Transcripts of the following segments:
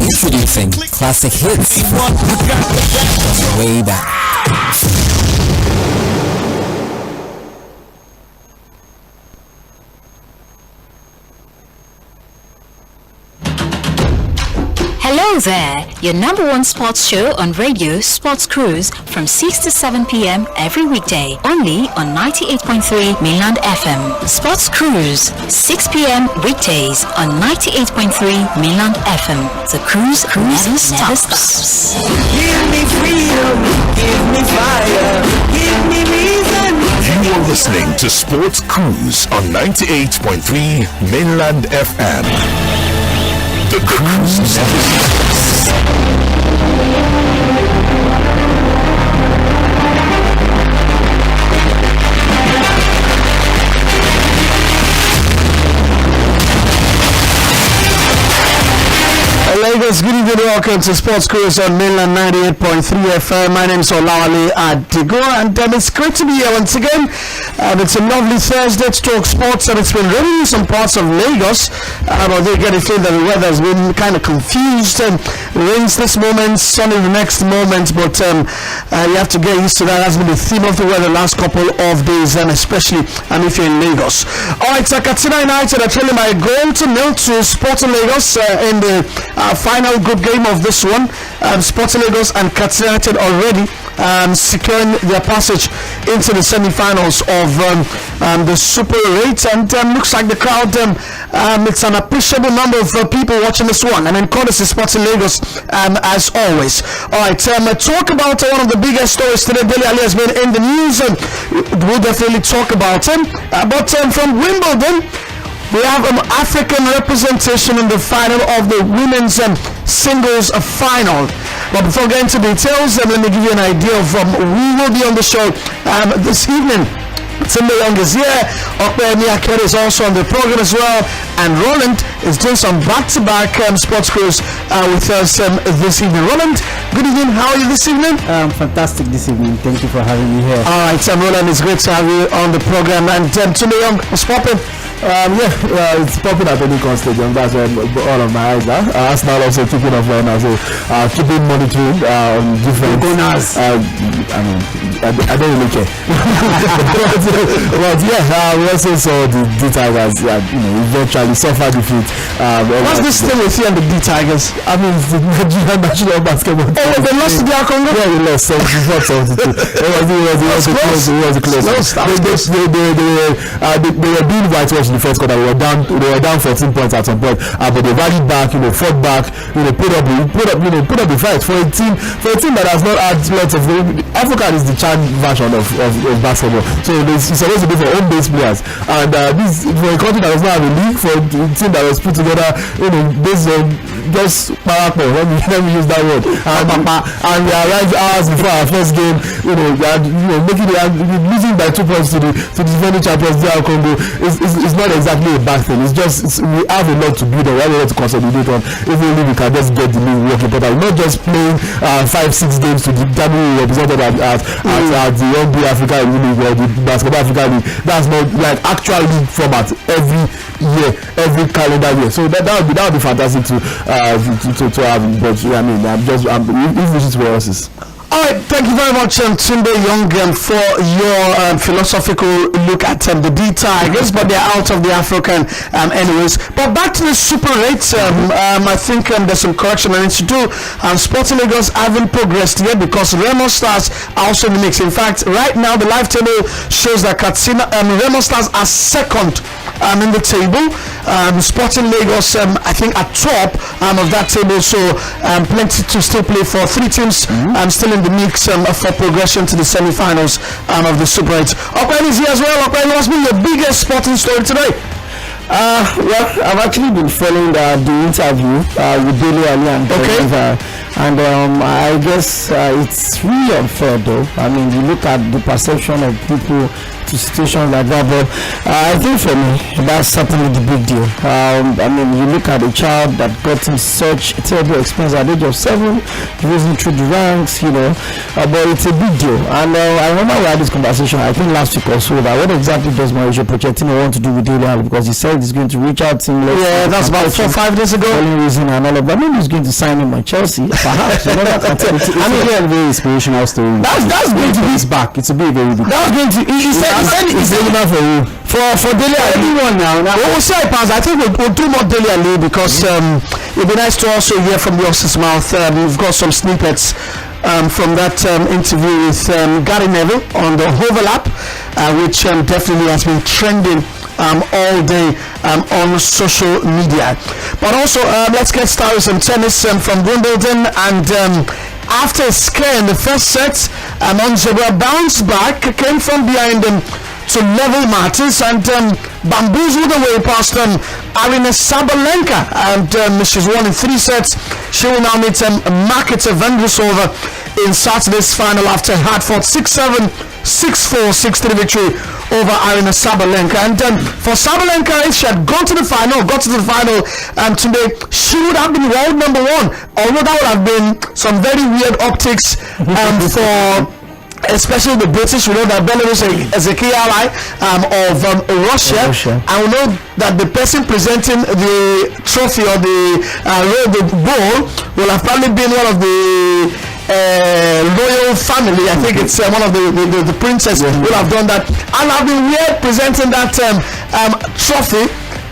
Introducing classic hits way back. Hello there, your number one sports show on radio, Sports Cruise, from 6 to 7 p.m. every weekday, only on 98.3 Mainland FM. Sports Cruise, 6 p.m. weekdays on 98.3 Mainland FM. The cruise never stops. Give me freedom, give me fire, give me reason. You are listening to Sports Cruise on 98.3 Mainland FM. The cruise never stops. Lagos, good evening, welcome to Sports Cruise on Mainland 98.3 FM. My name is Olawale Adigun, and it's great to be here once again. It's a lovely Thursday to talk sports, and it's been raining in some parts of Lagos. But they get a feel that the weather has been kind of confused, and rains this moment, sunny the next moment, but you have to get used to that. That's been the theme of the weather the last couple of days, and especially if you're in Lagos. Alright, Katsina United are trailing by a goal to nil to Sporting Lagos in the final group game of this one. Sporting Lagos and Katsina United already securing their passage into the semi-finals of the Super 8, and looks like the crowd, it's an appreciable number of people watching this one. I mean, courtesy Sporting Lagos, as always. Alright, talk about one of the biggest stories today. Dele Alli has been in the news, and we'll definitely talk about him. But from Wimbledon, we have an African representation in the final of the women's singles final. But before getting to details, let me give you an idea of who will be on the show this evening. Tunde is here. Opeyemi is also on the program as well, and Roland is doing some back-to-back sports cruise with us this evening. Roland, good evening. How are you this evening? Fantastic this evening. Thank you for having me here. All right, Roland, it's great to have you on the program. And Tunde is popping. It's popping at any Stadium. That's where all of my eyes are. Arsenal also keeping up right now, so keeping monitoring on different owners. I don't really care. but we also saw the D-Tigers, eventually suffer defeat. What's this thing with you and the D-Tigers? I mean, it's the Nigerian national basketball team. Oh, they lost to the Congo? Yeah, we lost 74-72. It was close. They were being whitewashed in the first quarter. They were down 14 points at some point, but they rallied back, fought back, put up the fight for a team that has not had lots of. Africa is the Chan version of basketball, so it's supposed to be for home-based players, and this for a country that does not have a league, for a team that was put together, based on just power play. Let me use that word. And we arrived hours before our first game, losing by 2 points to the defending champions DR Congo is not exactly a bad thing. It's just we have a lot to build on, we have a lot to consolidate on. If only we can just get the league working, but I'm not just playing 5-6 games to determine who represented at the Rugby Africa League or the Basketball Africa League. That's not like actual league format every year, every calendar year. So that would be fantastic to have. But I'm if we should where else is. Alright, thank you very much, Tunde Young, for your philosophical look at the D-Tigers, but they're out of the African anyways. But back to the Super 8, I think there's some correction I need to do. Sporting Lagos haven't progressed yet because Remo Stars are also in the mix. In fact, right now the live table shows that Remo Stars are second in the table. Sporting Lagos, I think, at top of that table. So plenty to still play for. 3 teams still in the mix for progression to the semi-finals of the Super 8. Opeyemi is here as well. Opeyemi, what's been your biggest sporting story today? Well, I've actually been following the interview with Dele Ali and and I guess it's really unfair though. I mean, you look at the perception of people to situations like that, but I think for me that's certainly the big deal. I mean, you look at a child that got in such a terrible experience at the age of 7, risen through the ranks, but it's a big deal. And I remember we had this conversation, I think last week or so, about what exactly does Mauricio Pochettino want to do with Dele Ali, because he said he's going to reach out to him. That's about 4 or 5 days ago. Reason and all of that. Maybe he's going to sign him at Chelsea, perhaps. I mean, a very inspirational story. That's going to be his back. It's a very big. That's going to. He said it's relevant for you. For Dele Ali. Everyone now. We'll see how it passes. I think we'll do more Dele Ali because it'd be nice to also hear from the horse's mouth. We've got some snippets from that interview with Gary Neville on the overlap, which definitely has been trending all day on social media. But also, let's get started with some tennis from Wimbledon. And after a scare in the first set, Onjabra bounced back, came from behind to level matters and bamboozled away past Arina Sabalenka, and she's won in 3 sets. She will now meet Marketa Vondrousova in Saturday's final after hard fought 6-7, 6-4, 6-3 victory over Arina Sabalenka. And for Sabalenka, if she had got to the final today, she would have been world number 1, although that would have been some very weird optics for especially the British. We know that Belarus is a key ally of Russia, and we know that the person presenting the trophy or the bowl will have probably been one of the royal family. I think it's one of the princess will have done that, and have been weird presenting that trophy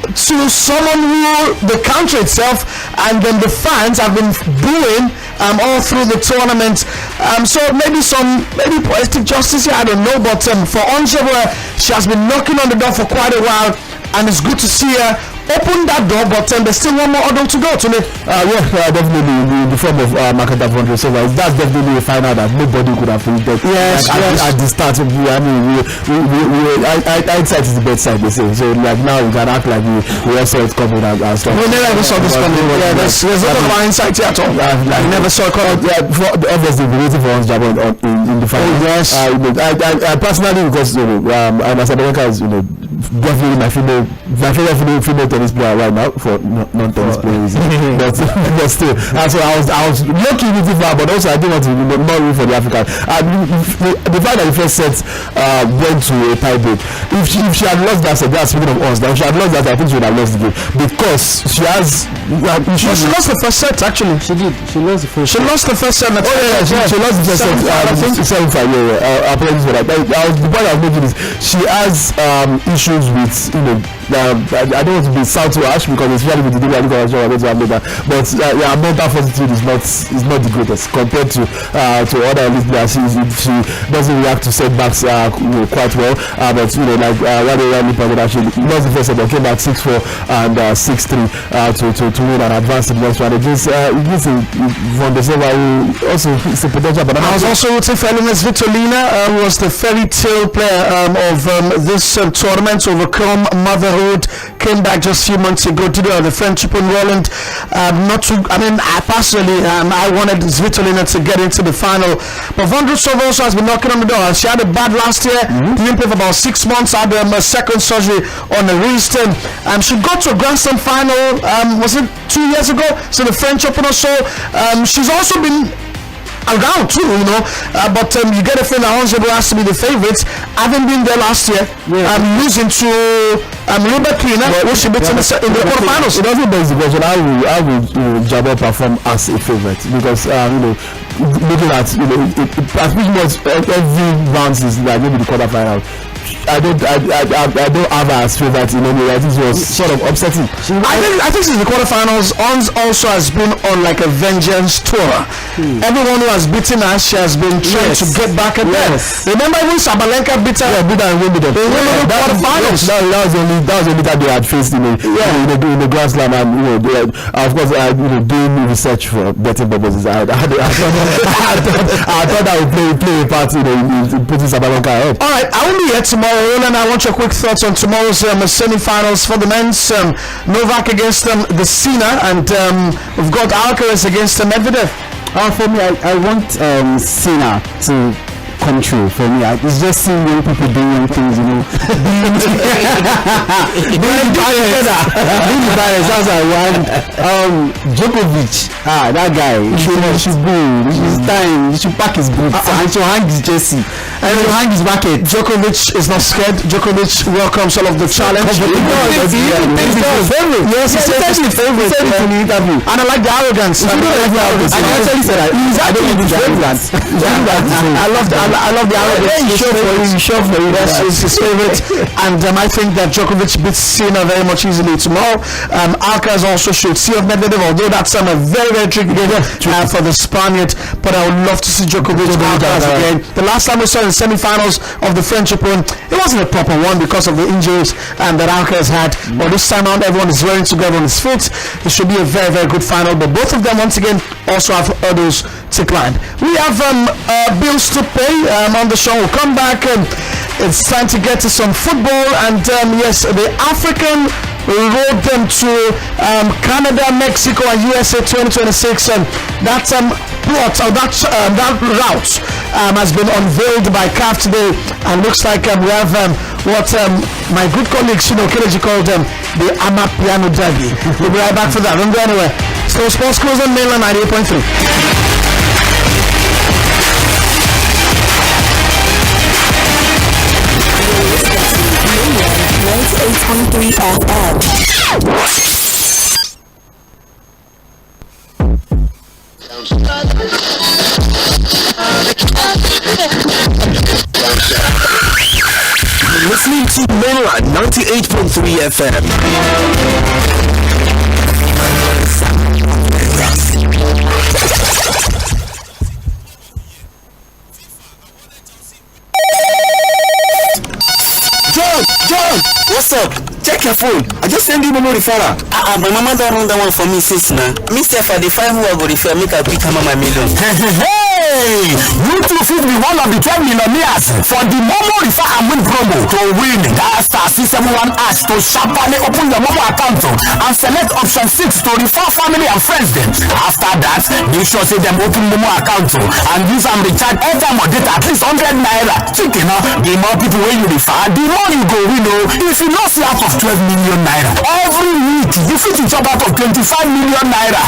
to someone who the country itself and then the fans have been booing all through the tournament. So maybe poetic justice here, I don't know, but for Onjabra, she has been knocking on the door for quite a while, and it's good to see her open that door, but there's still one more order to go to me. Definitely in the form of Marketa Vondrousova. That's definitely a final that nobody could have predicted. Yes, at the start of hindsight is the best side, they say. So like now we can act like we all saw it coming and stuff. We never ever saw this coming. There's no hindsight here at all. I never saw it coming. Obviously we're waiting for us in the final. Yes. I personally, because Sabalenka is definitely my favorite female tennis player right now, for non-tennis players. but still, and so I was lucky with it, but also I didn't want to more room for the African. The fact that the first set went to a tie break. If she had lost that set, speaking of us, if she had lost that, I think she would have lost the game, because she has. She lost the first set actually. She did. She lost the first. She lost the first set. She lost the first set. I think 7-5. Apologies for that. The point I was making is she has issues with I don't want to be sound too harsh, because especially with the Dele Ali conversation we're going to have later, but mental fortitude is not the greatest compared to other elite players. She doesn't react to setbacks quite well, but like Rally pointed out, she lost the first set, but came back 6-4 and 6-3 to win and advance to the next round against Vondrousova, who also is a potential. But I was also rooting for Elena Svitolina, who was the fairy tale player of this tournament, overcome motherhood, came back just a few months ago to do the French Open Roland. I personally I wanted Svitolina to get into the final, but Vondrousova also has been knocking on the door. She had a bad last year, didn't play for about 6 months, had a second surgery on the wrist. She got to a Grand Slam final, was it 2 years ago? So the French Open or so. She's also been around too, but you get a feeling that Onjabra has to be the favourites, having been there last year, losing to Robert Klina, who she beat in the quarterfinals. It doesn't beg the question, how will Jabba perform as a favourite? Because looking at pretty much every round is like maybe the quarterfinal. don't have her as favorite in any way. I think it was sort of upsetting. I think since the quarterfinals, Ons also has been on like a vengeance tour. Everyone who has beaten her, she has been trying to get back at them. Remember when Sabalenka beat her? Beat her and Wimbledon. That was the only time they had faced in the Grand Slam, and of course doing research for betting purposes. I thought that would play a part in putting Sabalenka ahead. All right, I will be here tomorrow, Roland. I want your quick thoughts on tomorrow's semi-finals for the men's. Novak against the Sina, and we've got Alcaraz against Medvedev. For me, I want Sina to come true. For me, it's just seeing young people doing young things, being biased. That's I want. Djokovic, that guy, he should go. It's time. He should pack his boots and he should hang his jersey and he should hang his bucket. Djokovic is not scared. Djokovic welcomes all of the challenge. Yes, he said his favorite in the interview. And I like the arrogance. And he actually said that. I love the arrogance. He showed for you. That's his favorite. And I think that Djokovic beats Sina very much easily tomorrow. Alcaraz also should see of Medvedev, although that's a very, very tricky game for the Spaniard. But I would love to see Djokovic Alcaraz again. The last time we saw in the semi-finals of the French Open, it wasn't a proper one because of the injuries that Alcaraz had. But this time around, everyone is wearing together on his feet. It should be a very, very good final. But both of them, once again, also have hurdles to climb. We have bills to pay on the show. We'll come back and it's time to get to some football. And yes, the African rode them to Canada, Mexico and USA 2026, and that plot or that route has been unveiled by CAF today, and looks like we have what my good colleagues Kelechi called the Amapiano Derby. We'll be right back for that. Don't go anywhere. So Sports Cruise on Mainland 98.3. Listening to Mainland 98.3 FM. John, what's up? Check your phone. I just send you memory referral. My mama don't run that one for me since now. Me say for the 5 who I go refer, make a quick hammer my million. Hey, you two fit be one of the 12 millionaires for the Momo Refer and Win promo. To win, dial *671# to sharply open your Momo account and select option 6 to refer family and friends them. After that, make sure say them open Momo account and use and recharge airtime or data at least 100 naira. Chicken, the more people when you refer, the more you go win. If you not see out of 12 million naira every week, you fit to chop out of 25 million naira.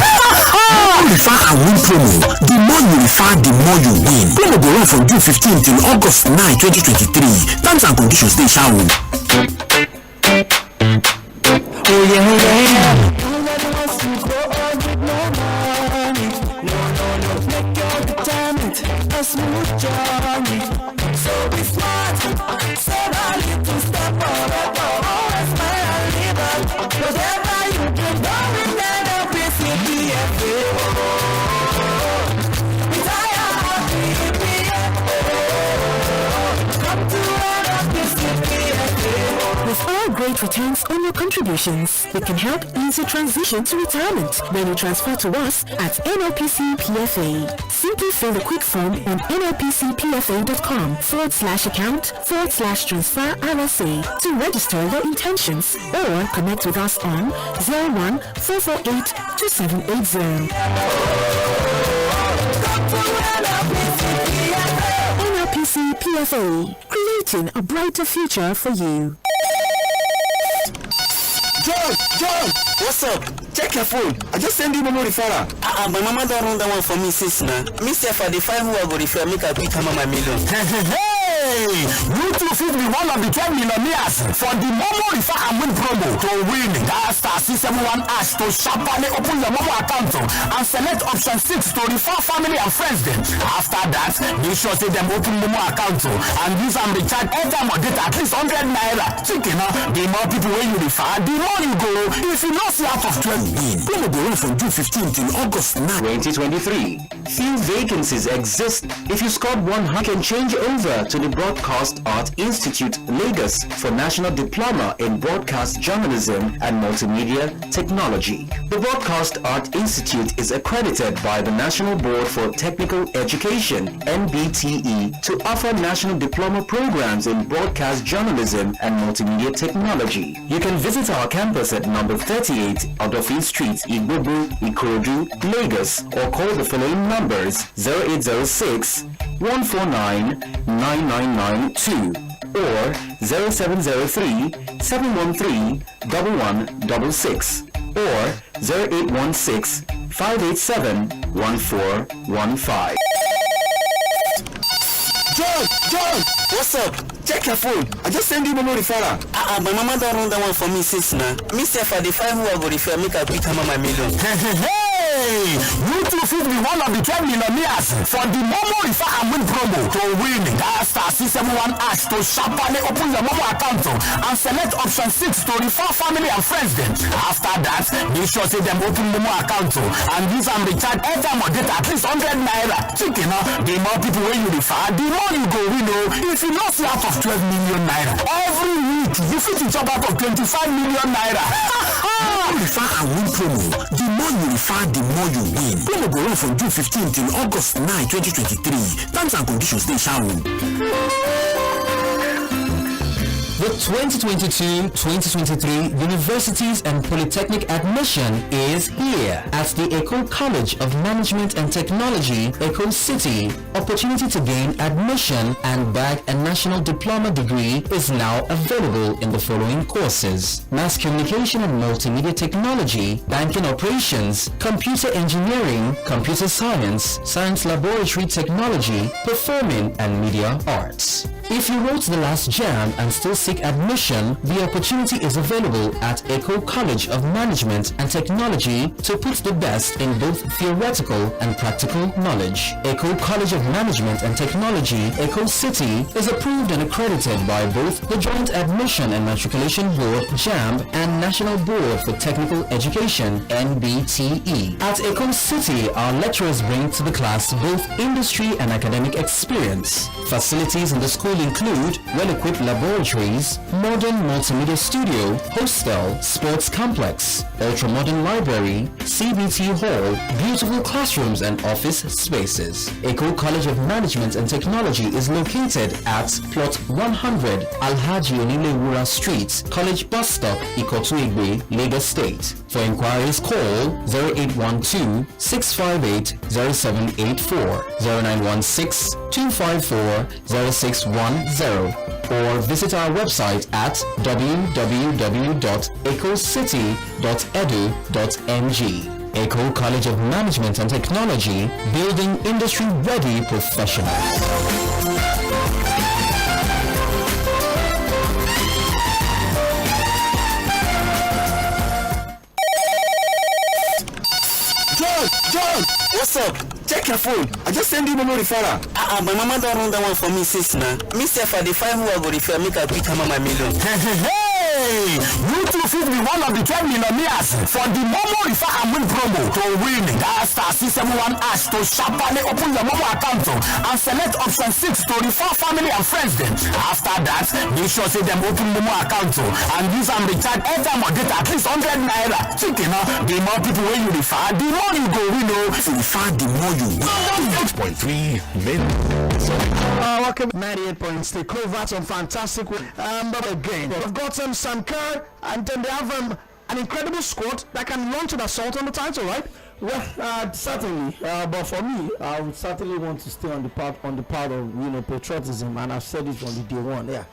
Refer and Win promo. The more you refer, the more you win. Promo go run from June 15 till August 9, 2023. Terms and conditions dey shall. Oh yeah. With all great returns on your contributions, we can help ease your transition to retirement when you transfer to us at NLPC PFA. Simply fill the quick form on nlpcpfa.com/account/transfer RSA to register your intentions, or connect with us on 01-448-2780. NLPC PFA, creating a brighter future for you. John, what's up? Check your phone. I just send you memory referral. My mama don't run that one for me since now. Me say for the 5 who I go refer, make a quick hammer my million. Hey, Hey, you too fit be one of the 12 millionaires for the Momo Refer and Win promo. To win, dial star 671 hash to sharply open your Momo account and select option 6 to refer family and friends them. After that, make sure say them open Momo account and use and recharge airtime or data at least 100 naira. Chicken, the more people when you refer, the more you go. If you not see out of 12 win, promo go run from June 15 till August 9. 2023. Few vacancies exist. If you scored one, you can change over to the Broadcast Art Institute, Lagos for National Diploma in Broadcast Journalism and Multimedia Technology. The Broadcast Art Institute is accredited by the National Board for Technical Education, NBTE, to offer national diploma programs in broadcast journalism and multimedia technology. You can visit our campus at number 38 Odofin Street, Igbobu, Ikorodu, Lagos, or call the following numbers: 0806 149 9992 or 0703 713 1166 or 0816 587 1415. John, what's up? Check your phone. I just send you Momo referral. My mama don't run that one for me since now. Me say for the 5 who I go refer, make a quick hammer my million. Hey, you too fit be one of the 12 millionaires for the Momo Refer and Win promo. To win, dial star 671 hash to sharply open your Momo account and select option 6 to refer family and friends them. After that, make sure say them open Momo account and use and recharge airtime or data at least 100 naira. Chicken, the more people when you refer, the more you go win. If you not see out of 12 million naira every week, you fit to chop out of 25 million naira. Refer and Win promo. The more you refer, the more you win. Promo go run from June 15 till August 9, 2023. Terms and conditions dey shall. The 2022-2023 Universities and Polytechnic admission is here at the Eko College of Management and Technology, Eko City. Opportunity to gain admission and bag a national diploma degree is now available in the following courses: Mass Communication and Multimedia Technology, Banking Operations, Computer Engineering, Computer Science, Science Laboratory Technology, Performing and Media Arts. If you wrote the last JAM and still seek admission, the opportunity is available at Eko College of Management and Technology to put the best in both theoretical and practical knowledge. Eko College of Management and Technology, Eko City, is approved and accredited by both the Joint Admission and Matriculation Board, JAMB, and National Board for Technical Education, NBTE. At Eko City, our lecturers bring to the class both industry and academic experience. Facilities in the school include well-equipped laboratories, modern multimedia studio, hostel, sports complex, ultra-modern library, CBT hall, beautiful classrooms and office spaces. Eko College of Management and Technology is located at plot 100 Alhaji Onilewura Street, College Bus Stop, Ikotu-Igwe, Lagos State. For inquiries, call 0812-658-0784, 0916-254-0610, or visit our website at www.ecocity.edu.ng. Eko College of Management and Technology, building industry-ready professionals. John, what's up? Check your phone. I just send you Momo referral. My mama don't run that one for me since now. Me say for the 5 who I go refer, make a quick hammer my million. Hey, you too fit be one of the 12 millionaires for the Momo Refer and Win promo. To win, dial star 671 hash to sharply open your Momo account and select option 6 to refer family and friends them. After that, make sure say them open Momo account and use and recharge airtime or data at least 100 naira. Chicken, the more people when you refer, the more you go win. If you refer, the more you win. 8.3 men. Welcome 98.3 Covert, some fantastic but again we've got Sankar, and then they have an incredible squad that can launch an assault on the title, right? Well, certainly, but for me, I would certainly want to stay on the part of patriotism, and I've said it from the day one. Yeah,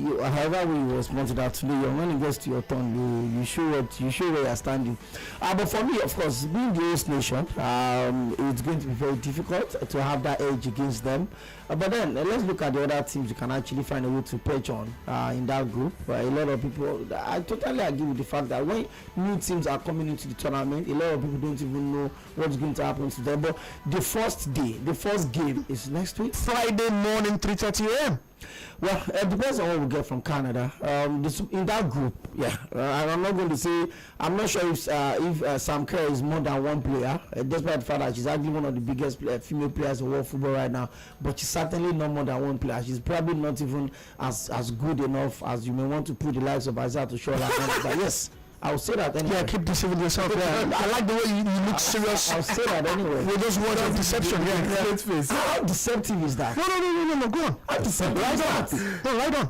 however we was pointed out today, when it gets to your turn, you show where you're standing. But for me, of course, being the host nation, it's going to be very difficult to have that edge against them. But then let's look at the other teams you can actually find a way to perch on in that group. A lot of people, I totally agree with the fact that when new teams are coming into the tournament, a lot of people don't even know what's going to happen to them. But the first game is next week, Friday morning, 3:30 a.m. Well, it depends on what we get from Canada. In that group, I'm not going to say. I'm not sure if Sam Kerr is more than one player, despite the fact that she's actually one of the biggest female players in world football right now. But she's certainly not more than one player. She's probably not even as good enough as you may want to put the likes of Isaiah to show that. But yes, I'll say that anyway. Yeah, keep deceiving yourself. Yeah. I like the way you look serious. I'll say that anyway. With those words of deception. How deceptive is that? No, go on. How deceptive is that? No, right on.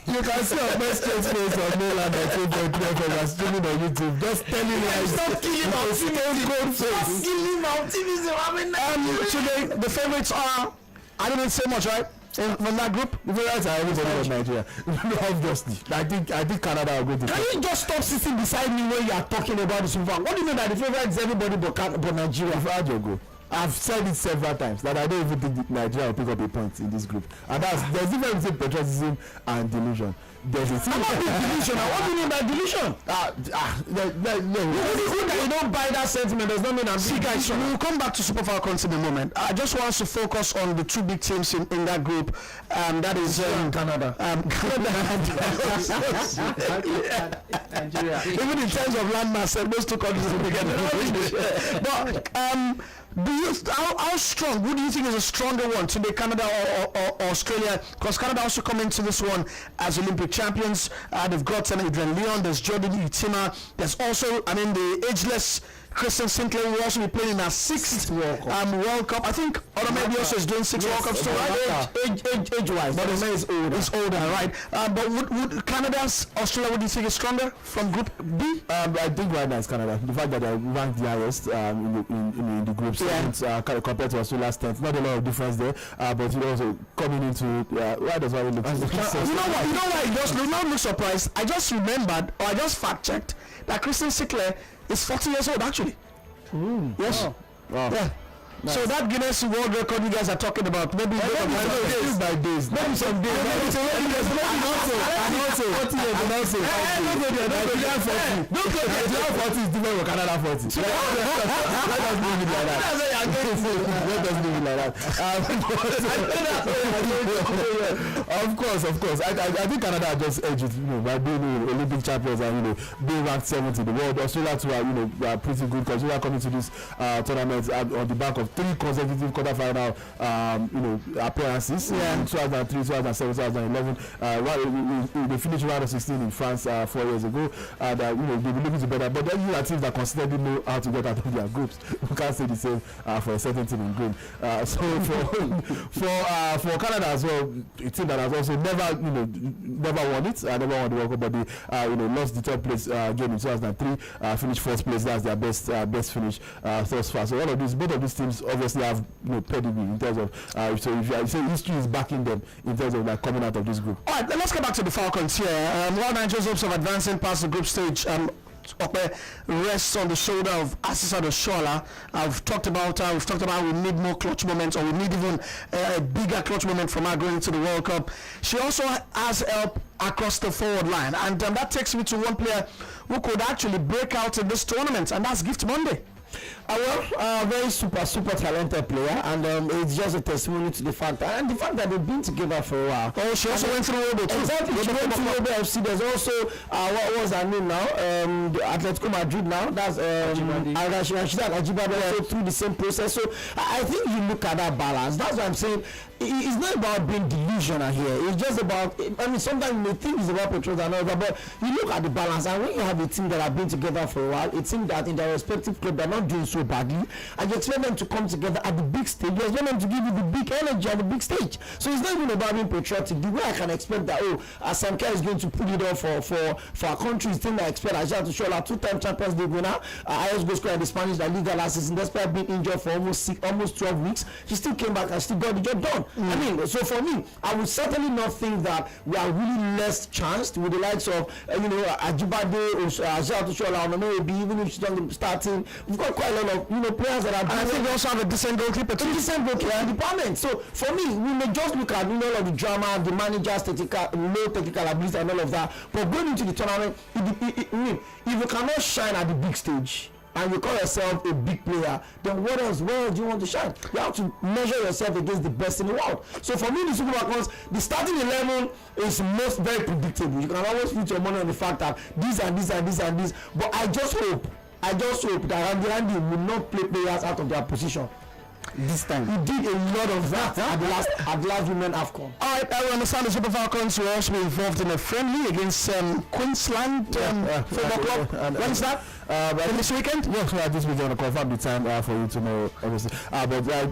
You can see our best face on Mainland at 2.3 FM streaming on YouTube. Just telling you, stop killing optimism. Stop killing optimism. Today, the favorites are, I didn't say much, right? From that group, the favorites are everybody from Nigeria. Obviously, I think Canada are going to. Can you just stop sitting beside me when you are talking about the Super? What do you mean that the favorite is everybody but Nigeria? How'd you go? I've said it several times that I don't even think Nigeria will pick up a point in this group, and there's difference between patriotism and delusion. There's a thing. I'm not being delusional. What do you mean by delusion? You don't buy that sentiment. Does not mean I'm. See, guys, we'll come back to Super Falcons in a moment. I just want us to focus on the two big teams in that group. That is Canada. Nigeria. Even in terms of landmass, those two countries will be together. But how strong? Who do you think is a stronger one today, Canada or Australia? Because Canada also come into this one as Olympic champions. They've got Adrian Leon. There's Jordan Utima. There's also, the ageless Christian Sinclair will also be playing in our sixth World Cup. I think Opeyemi also is doing 6 World Cups too, right? Age-wise, but it's older, right? But would Canada's Australia, would you think is stronger from Group B? I think right now it's Canada. The fact that they ranked the highest in the groups compared to Australia's 10th, not a lot of difference there. But you also coming into why does it look? You know why? You just not look surprised. I just remembered, or I just fact checked that Christian Sinclair is 40 years old actually. Yes. Wow. Yeah. Nice. So that Guinness World Record you guys are talking about, maybe by days. Maybe some days. Don't go there. 40 is different from Canada 40. Let us leave it like that. Of course. I think Canada just edged it, by being Olympic champions and being ranked 7th in the world. Australia too are pretty good because we are coming to this tournament on the back of 3 consecutive quarterfinal appearances in 2003, 2007, 2011. They finished round of 16 in France 4 years ago. They've been looking to better, but then you are teams that constantly know how to get out of their groups. We can't say the same for a certain team in green. So for Canada as well, a team that has also never won it, never won the World Cup, but they lost the 3rd place game in 2003, finished 4th place. That's their best finish thus far. So both of these teams obviously have pedigree in terms of so if you say history is backing them in terms of coming out of this group. All right, let's get back to the Falcons here. While Nigeria's hopes of advancing past the group stage rests on the shoulder of Asisa Oshoala. We've talked about we need more clutch moments, or we need even a bigger clutch moment from her going into the World Cup. She also has help across the forward line, and that takes me to one player who could actually break out in this tournament, and that's Gift Monday. Very super talented player, and it's just a testimony to the fact that they've been together for a while. Oh, she also went through Robo too. Exactly, she went through Robo FC. There's also what was her name now? The Atletico Madrid now. That's she's at Ajibade also through the same process. So I think you look at that balance. That's what I'm saying. It's not about being delusional here. It's just about. Sometimes you may think it's about petrol and all that, but you look at the balance. And when you have a team that have been together for a while, it seems that in their respective club they're not doing so so badly, and you expect them to come together at the big stage. You expect them to give you the big energy at the big stage. So it's not even about being patriotic. The way I can expect that, Asamka is going to put it on for our country is thing I expect. Ajay to show 2-time Champions League winner, highest goal scorer in the Spanish La Liga last season, despite being injured for almost 12 weeks. She still came back and still got the job done. I mean, so for me, I would certainly not think that we are really less chanced with the likes of Ajibade or Ajay to show maybe even if she's on the starting. We've got quite a lot of players that are. I think we also have a decent goalkeeper too. Decent goalkeeper department. So for me, we may just look at all of the drama, the manager's low technical ability and all of that. But going into the tournament, if you cannot shine at the big stage and you call yourself a big player, then where else do you want to shine? You have to measure yourself against the best in the world. So for me, the Super Falcons, the starting 11 is most very predictable. You can always put your money on the fact that this and this and this and this. But I just hope that Randy will not play players out of their position. This time he did a lot of that at the last Women AFCON. Alright, I understand the Super Falcons will also be involved in a friendly against Queensland Football Club. When is that? This weekend? Yes, this weekend. I'll confirm the time for you to know, obviously. But I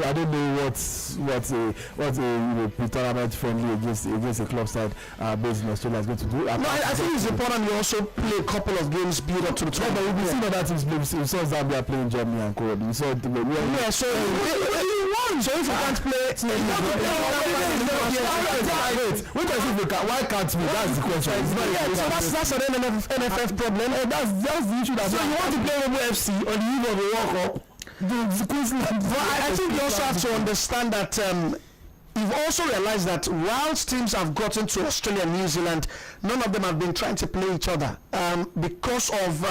don't know what a pre-tournament friendly against a club side based in Australia is going to do. I think it's important you also play a couple of games build up to the tournament. But we've seen other teams play. We saw Zambia playing Germany and Korea. We saw so you won. So if you can't play, why can't we? That's the question. So that's an NFF problem. That's the issue. So you want to play Omo FC on the eve of the World Cup? I think you also have to understand that you've also realized that whilst teams have gotten to Australia and New Zealand, none of them have been trying to play each other because of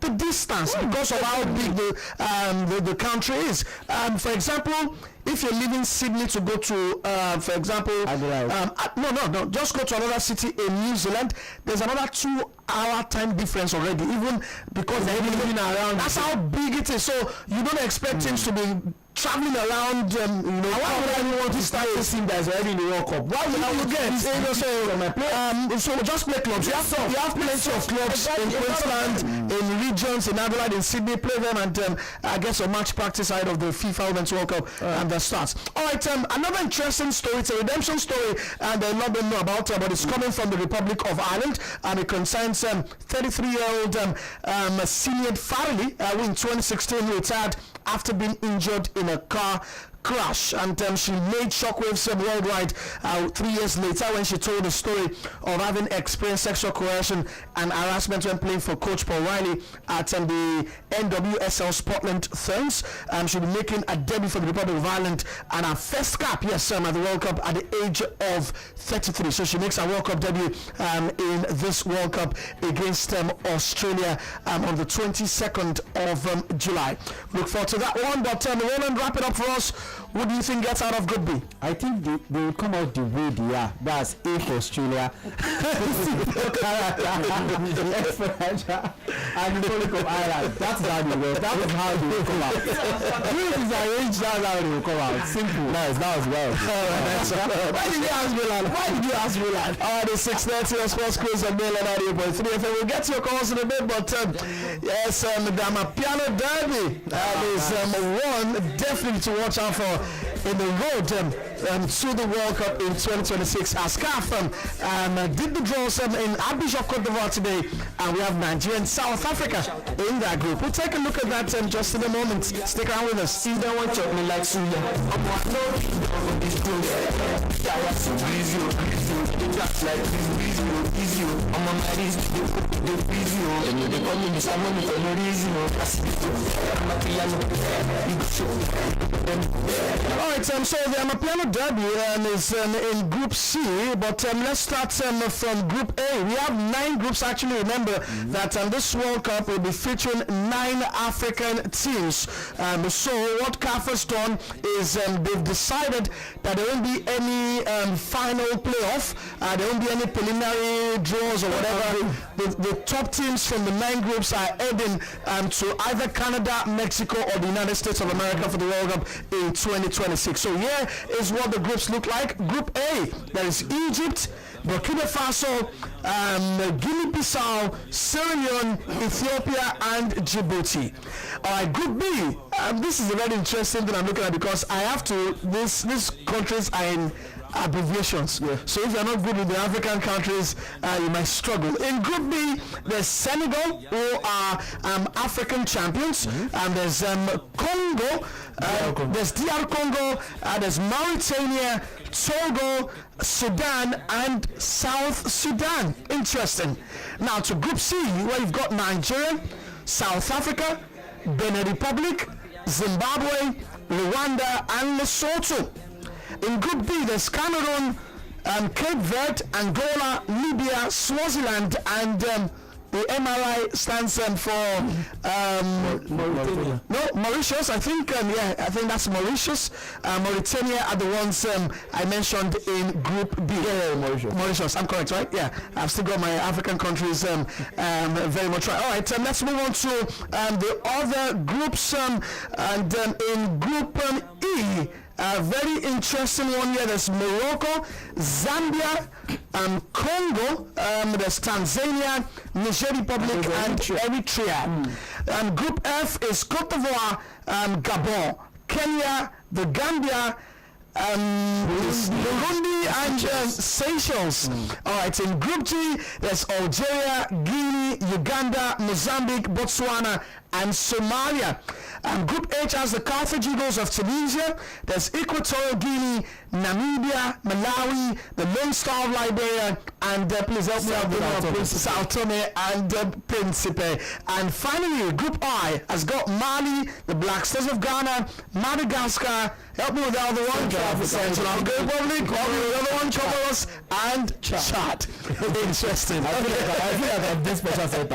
the distance, because of how big the country is. For example, if you're leaving Sydney to go to, for example, just go to another city in New Zealand, there's another 2-hour time difference already, even because they're living around. That's how big it is. So you don't expect teams to be traveling around, why would anyone to start a team that's already in the World Cup? Why would you get? So just play clubs. You have plenty of clubs in Queensland, in regions, in Adelaide, in Sydney. Play them and get some match practice out of the FIFA Women's World Cup and that starts. Alright, another interesting story. It's a redemption story and a lot don't know about it, but it's coming from the Republic of Ireland and it concerns 33-year-old Sinead Farley, who in 2016 retired after being injured in a car crash, and she made shockwaves worldwide 3 years later when she told the story of having experienced sexual coercion and harassment when playing for Coach Paul Riley at the NWSL Scotland Thorns. She'll be making a debut for the Republic of Ireland and her first cap at the World Cup at the age of 33. So she makes her World Cup debut in this World Cup against Australia on the 22nd of July. Look forward to that one, but Roland, wrap it up for us. What do you think gets out of Group B? I think they will come out the way they are. That's A for Australia, F for Nigeria, and the Republic of Ireland. That's how they work. That is how they will come out. If it's arranged, that's how they will come out. Simple. Nice. That was well. Why did you ask Roland? The 6:30 Sports Cruise on Mail 98.3 FM. We'll get to your calls in a bit, but yes, the Amapiano Derby is one definitely to watch out for in the road to the World Cup in 2026. As CAF did the draws in Abidjan, Cote d'Ivoire today, and we have Nigeria and South Africa in that group. We'll take a look at that just in a moment. Stick around with us. See, don't want me like Suya. Alright, so the Amapiano Derby is in Group C, but let's start from Group A. We have 9 groups actually. Remember that this World Cup will be featuring 9 African teams. So what CAF has done is they've decided that there won't be any final playoff, there won't be any preliminary draws or whatever. The top teams from the 9 groups are heading to either Canada, Mexico, or the United States of America for the World Cup in 2026. So here is what the groups look like. Group A, there is Egypt, Burkina Faso, Guinea-Bissau, Sierra Leone, Ethiopia, and Djibouti. All right, Group B. This is a very interesting thing I'm looking at because I have to. These countries are in abbreviations. Yeah. So if you're not good with the African countries, you might struggle. In Group B, there's Senegal, who are African champions, and there's Congo, there's DR Congo, there's Mauritania, Togo, Sudan, and South Sudan. Interesting. Now to Group C, where you've got Nigeria, South Africa, Benin Republic, Zimbabwe, Rwanda, and Lesotho. In Group D, there's Cameroon, Cape Verde, Angola, Libya, Swaziland, and the MRI stands for Mauritania. No, Mauritius. I think I think that's Mauritius. Mauritania are the ones I mentioned in Group B. Yeah, Mauritius. I'm correct, right? Yeah, I've still got my African countries very much right. All right, let's move on to the other groups. And in Group E. A very interesting one here. There's Morocco, Zambia, Congo, there's Tanzania, Niger Republic, and Eritrea. Group F is Cote d'Ivoire, Gabon, Kenya, the Gambia, Burundi, and Seychelles. All right, in Group G, there's Algeria, Guinea, Uganda, Mozambique, Botswana, and Somalia. Group H has the Carthage Eagles of Tunisia. There's Equatorial Guinea, Namibia, Malawi, the Lone Star of Liberia, and please help me out with Sao Tome and Principe. And finally, Group I has got Mali, the Black Stars of Ghana, Madagascar. Help me with the other one, Central African Republic, the other one, Comoros, and Chad. Interesting. I feel like I'm this special setup.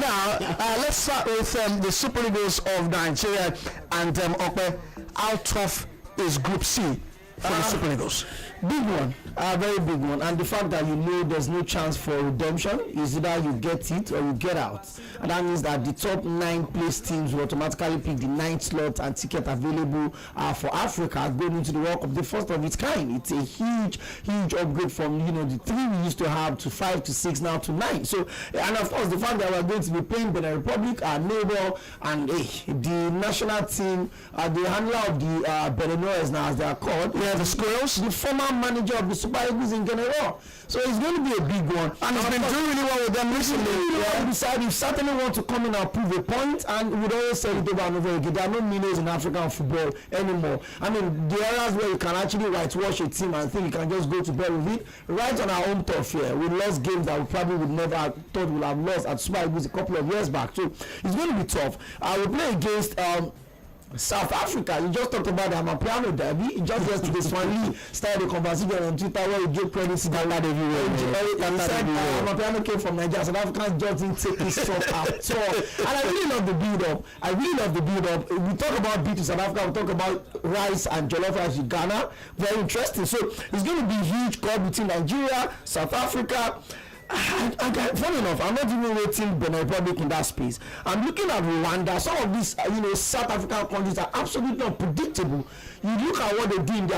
Now, let's start with the Super Eagles of Nigeria, and Ope, how tough is Group C for the Super Eagles? Big one, a very big one, and the fact that you know there's no chance for redemption is either you get it or you get out, and that means that the top 9 place teams will automatically pick the 9th slot and ticket available for Africa going into the World Cup, the first of its kind. It's a huge upgrade from the 3 we used to have to 5 to 6 now to 9. So, and of course the fact that we're going to be playing Benin Republic, our neighbor, and the national team, the handler of the Beninois now as they are called, the Squirrels, the former manager of the Super Eagles in general. So it's going to be a big one, and it's been doing really well with them recently. He certainly want to come in and prove a point, and we'd always say it over and over again. There are no minnows in African football anymore. I mean, the areas where you can actually whitewash a team and think you can just go to bed with it, right on our home turf here. We lost games that we probably would never have thought we would have lost at Super Eagles a couple of years back. So it's going to be tough. We play against South Africa. You just talked about the Amapiano derby. Just yesterday, Swan Lee started a conversation on Twitter where he gave credit to that everywhere. He said Amapiano came from Nigeria. South Africans just didn't take his stuff at all. And I really love the build-up. We talk about beat to South Africa. We talk about rice and jollof rice with Ghana. Very interesting. So it's going to be a huge call between Nigeria, South Africa. Funny enough, I'm not even rating Benin Republic in that space. I'm looking at Rwanda. Some of these, South African countries are absolutely unpredictable. You look at what they do in the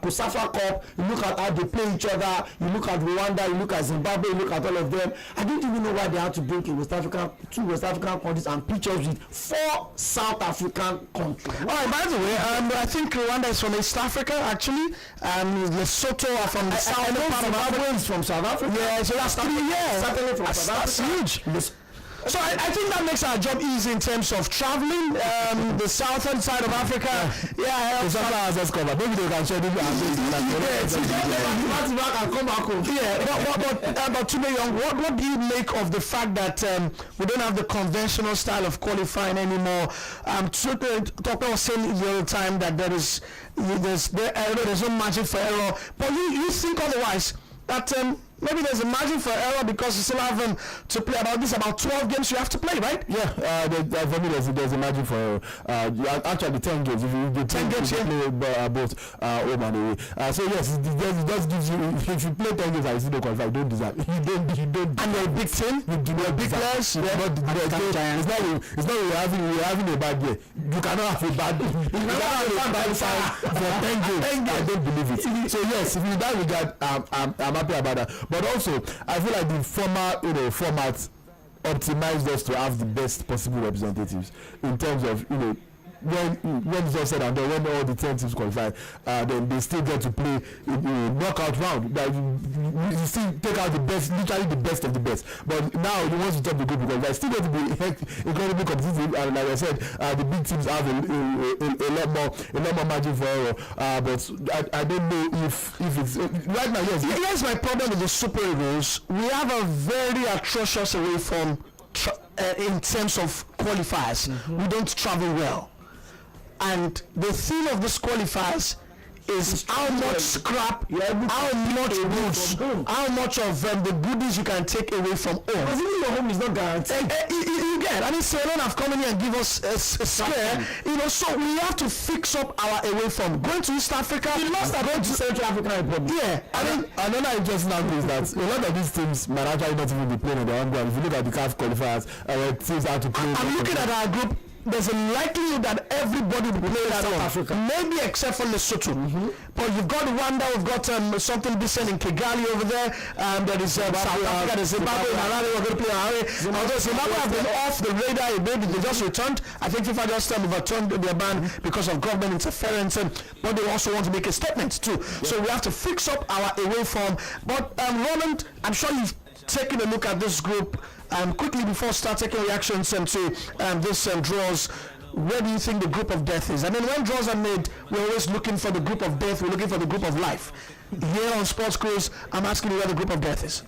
COSAFA Cup. You look at how they play each other. You look at Rwanda. You look at Zimbabwe. You look at all of them. I don't even know why they had to bring in two West African countries and pictures with 4 South African countries. All right. By the way, I think Rwanda is from East Africa actually. Lesotho are from the southern part of Africa. Is from South Africa. Yeah. So that's 3 years. Certainly from South Africa. That's huge. So I think that makes our job easy in terms of traveling. The southern side of Africa, maybe they can share this. But Tunde Young, what do you make of the fact that we don't have the conventional style of qualifying anymore? Doctor was saying the other time that there's no margin for error, but you think otherwise. That maybe there's a margin for error because you still have to play about 12 games you have to play, right? Yeah, for me there's a margin for error. Actually 10 games. If you get 10 games, you play both home and away. So yes, it just gives you. If you play 10 games and you still don't qualify, you don't deserve. You don't. And you're a big team. You do not big players. It's not you're having a bad year. You cannot have a bad year. You cannot have a bad side for 10 games. I don't believe it. So yes, if in that regard, I'm happy about that. But also, I feel like the format optimized us to have the best possible representatives in terms of when it's all said and done, when all the 10 teams qualify, then they still get to play in knockout round. That you still take out the best, literally the best of the best. But now the ones who top the group because they're still going to be incredibly competitive. And like I said, the big teams have a lot more margin for error. But I don't know if it's right now. Yes, here's my problem with the Super Eagles. We have a very atrocious away from in terms of qualifiers. We don't travel well. And the theme of this qualifiers is how much scrap, how much goods, how much of the goodies you can take away from home. Because even your home is not guaranteed. You get. I mean, Ceylon have come in here and give us a scare. So we have to fix up our away from going to East Africa. We lost going to Central African Republic. Yeah, I mean, another interesting angle is that a lot of these teams might actually not even be playing on their own ground. If you look at the CAF qualifiers, teams have to play. I'm looking at our group. There's a likelihood that everybody will play that South Africa, maybe except for Lesotho. But you've got Rwanda, we've got something decent in Kigali over there. There is South Africa, there's Zimbabwe, Malawi, we're going to play Harare. Although Zimbabwe have been off the radar a bit, they just returned. I think FIFA just overturned their ban because of government interference, but they also want to make a statement too. Yeah. So we have to fix up our away form. But Roland, I'm sure you've taken a look at this group. Quickly before I start taking reactions to this draws, where do you think the group of death is? I mean, when draws are made, we're always looking for the group of death, we're looking for the group of life. Here on Sports Cruise, I'm asking you where the group of death is.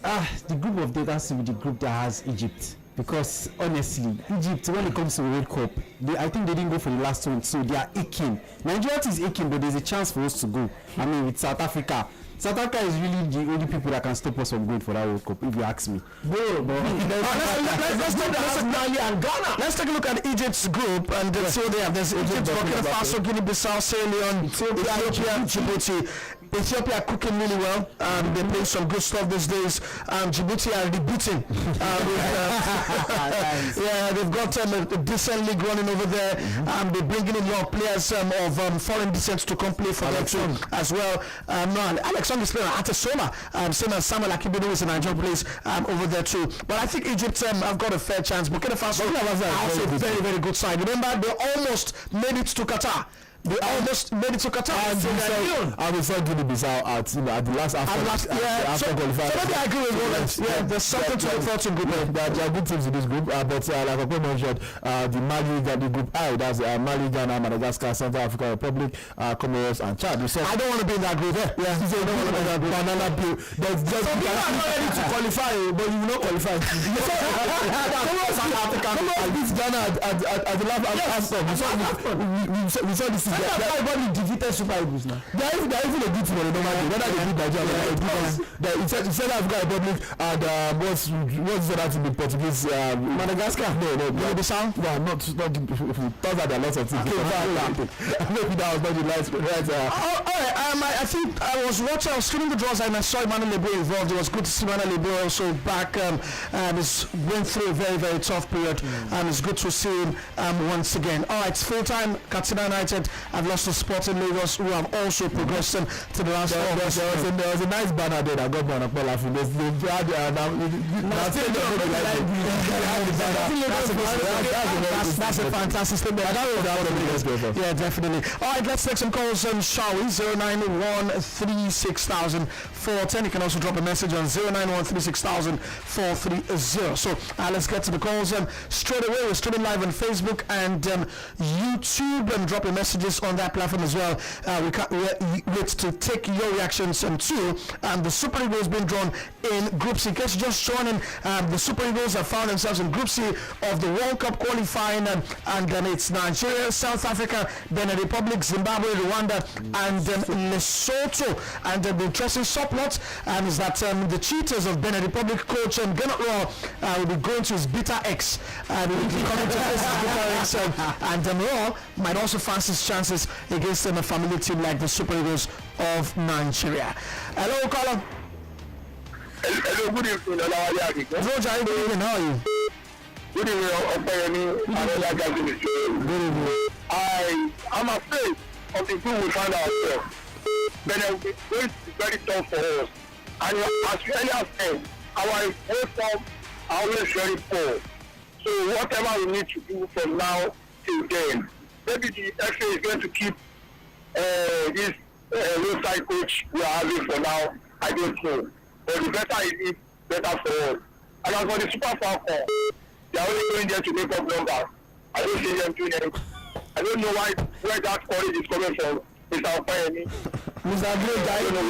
The group of death has to be the group that has Egypt. Because honestly, Egypt, when it comes to the World Cup, I think they didn't go for the last one, so they are aching. Nigeria is aching, but there's a chance for us to go. I mean, with South Africa. South Africa is really the only people that can stop us from going for that World Cup, if you ask me. Let's take a look at Egypt's group and see what they have. There's Egypt, Burkina Faso, Guinea-Bissau, Sierra Leone, Ethiopia, Djibouti. Ethiopia are cooking really well. They play some good stuff these days. Djibouti are rebooting. They've got a decent league running over there. They're bringing in your players of foreign descent to come play for them too as well. Alex Song is playing at Atesola. Same as Samuel Akinyode is a Nigerian place over there too. But I think Egypt have got a fair chance. Burkina Faso are also a very, very good side. Remember, they almost made it to Qatar. And we saw Guinea-Bissau at the last after qualifier. So maybe I agree with Roland. Yeah, there's something to look forward to in group A. There are good teams in this group, but like I mentioned, the Mali, the group I, that's Mali, Ghana, Madagascar, Central African Republic, Comoros, and Chad. I don't want to be in that group. Yeah, you don't want to be in that group. Banana Bill. There's just people are not ready to qualify, but you will not qualify. Comoros beat Ghana at the last AFCON. We saw this. Everybody defeated Super Eagles now. They are even a good team on the normal day. Whether they beat Nigeria, because Central African Republic and what's the other team in Portuguese? Madagascar? No. Guinea-Bissau? No, not. Those are the lots of teams. Maybe that was not the right. I think I was streaming the draws and I saw Emmanuel Lebo involved. It was good to see Emmanuel Lebo also back. He's went through a very, very tough period. It's good to see him once again. All right, it's full time. Katsina United have lost to Sporting Lagos, who have also progressed to the last four. There was a nice banner there that got one. That's a fantastic thing. Yeah, definitely. All right, let's take some calls, shall we? 091360410. You can also drop a message on 091360430. So let's get to the calls straight away. We're streaming live on Facebook and YouTube, and drop a message messages on that platform as well. We can't wait to take your reactions to the Super Eagles being drawn in Group C. In case you're just joining, the Super Eagles have found themselves in Group C of the World Cup qualifying, and then it's Nigeria, South Africa, Benin Republic, Zimbabwe, Rwanda, and Lesotho. And the interesting subplot is that the cheaters of Benin Republic coach Gennett Raw will be going to his bitter ex. He will be coming to face his bitter ex, and Raw might also fancy his chances against a familiar team like the Super Eagles of Nigeria. Hello, caller. Hello, good evening, Olawale Adigun. George, good evening. How are you? Good evening, Opeyemi. Good evening. I'm afraid of the group we find ourselves. But it's going to be very tough for us. And as you earlier said, our waveform are always very poor. So whatever we need to do from now till then, maybe the FA is going to keep this roadside coach we are having for now. I don't know. But the better it is, better for us. And as for the Super Falcons, they are only going there to make up numbers. I don't see them doing anything. I don't know where that courage is coming from. Mr. Opeyemi. Mr. Blake, I don't know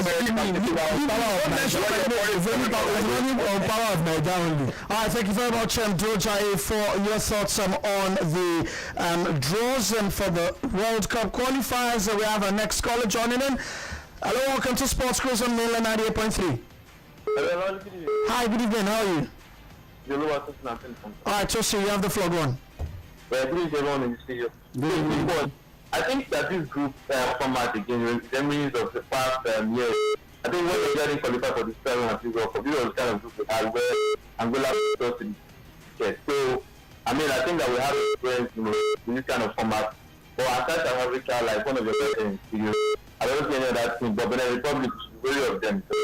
where power of Nigeria only. Alright, thank you very much, Dojaye, for your thoughts on the draws and for the World Cup qualifiers. We have our next caller joining in. Hello, welcome to Sports Cruise on Mainland 98.3. Hello, hi, good evening. How are you? Alright, Tosi, you have the floor. Go on. Well, good evening, everyone in the studio. I think that this group format again reminds of the past years. I think when we're getting qualified for the 7 and 3 World Cup, this was kind of group we had where Angola was to get. So, I mean, I think that we have experience, in this kind of format. But aside from Africa, like one of your best in studio, I don't see any of that team. But Benin Republic is worthy of them. So,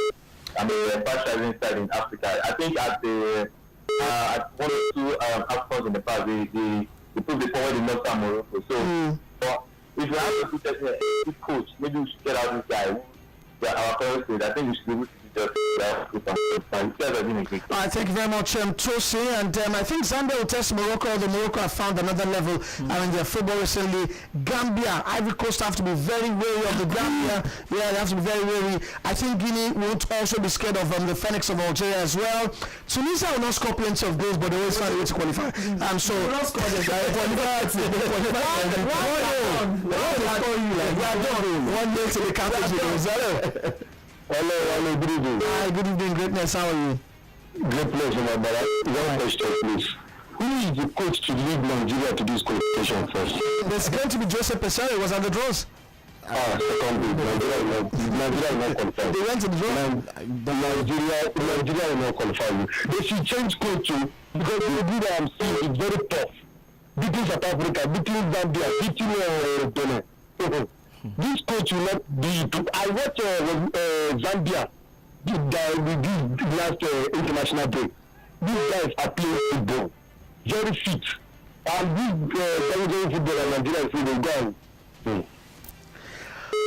I mean, they're partially inside in Africa. I think at one or two AFCONs in the past, they put the forward in North Morocco. So, if you have a good coach, maybe we should get out this guy. Our parents said, I think we should be able to just Alright, thank you very much, Tosi. And I think Zambia will test Morocco. The Morocco have found another level in their football recently. Gambia, Ivory Coast have to be very wary of the Gambia. Yeah, they have to be very wary. I think Guinea won't also be scared of the Phoenix of Algeria as well. Tunisia will not score plenty of goals, but they always find a way to qualify. So one day to the captain. Hello, good evening. Hi, good evening, greatness. How are you? Great pleasure, my brother. One question, please. Who is the coach to lead Nigeria to this qualification first? There's going to be Joseph Pesare. Was at the draws. Secondly, Nigeria will not qualify. They went to the draw. Nigeria will not qualify. They should change coach too, because the leader I'm seeing is very tough. Beating South Africa, beating Zambia, beating Benin. This coach will not be. I watched Zambia the last international break. These guys are playing football, very fit, and this football in Nigeria is really gone.